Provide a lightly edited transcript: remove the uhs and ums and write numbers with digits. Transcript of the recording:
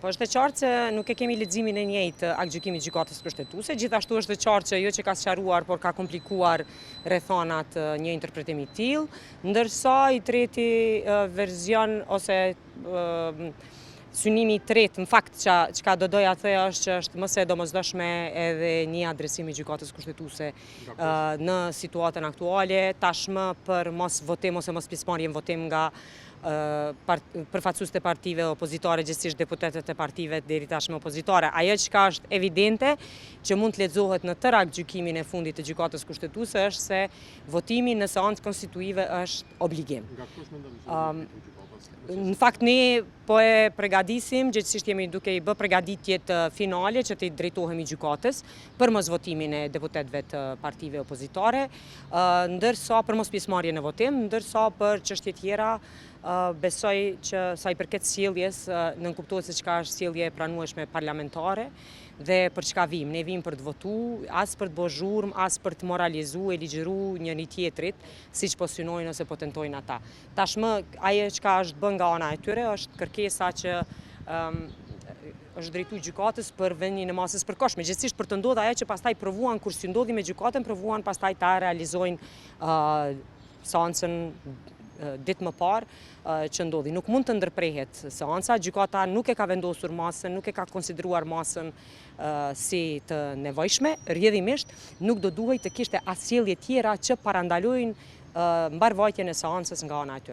Po është e qartë se nuk e kemi leximin e njëjtë aktgjykimit të gjykatës kushtetuese, gjithashtu është e qartë që jo që ka sqaruar, por ka komplikuar rrethonat një interpretimi të tillë, ndërsa i treti verzion ose synimi i tretë, në fakt çka do doja të thëja është që është më së domosdoshme edhe një adresim i gjykatës kushtetuese në situatën aktuale, tashmë për mos votim ose mos pjesëmarrje në votim nga përfaqësuesit e partive opozitare, gjithsesi deputetët e partive deri tashmë opozitare. Ajo që është evidente që mund të lexohet në tërë aktgjykimin e fundit të gjykatës kushtetuese është se votimi në seancë konstituive është obligim. Në fakt ne po e përgatisim, gjithsesi jemi duke i bë përgatitjet finale që të drejtohemi gjykatës për mos votimin e deputetëve të partive opozitare, ndërsa për mos pjesëmarrje në votim, ndërsa për çështje tjera besoj që sa i përket sjelljes, nënkuptohet se çka është sjellje e pranueshme parlamentare dhe për çka vim. Ne vim për të votuar, as për të bërë zhurmë, as për të moralizuar e ligjëruar njëri tjetrit, siç po synojnë ose po tentojnë ata. Tashmë ajo çka është bën nga ana e tyre është kërkesa që është drejtuar gjykatës për vendin e masës përkohshme, gjithsesi për të ndodhur ajo që pastaj provuan kur si ndodhi me gjykatën, provuan pastaj ta realizojnë seancën ditë më parë që ndodhi. Nuk mund të ndërprehet seanca, gjykata nuk e ka vendosur masën, nuk e ka konsideruar masën si të nevojshme, rrjedhimisht nuk do duhej të kishte as sjellje tjera që parandalojnë mbarvajtjen e seancës nga ana e tyre.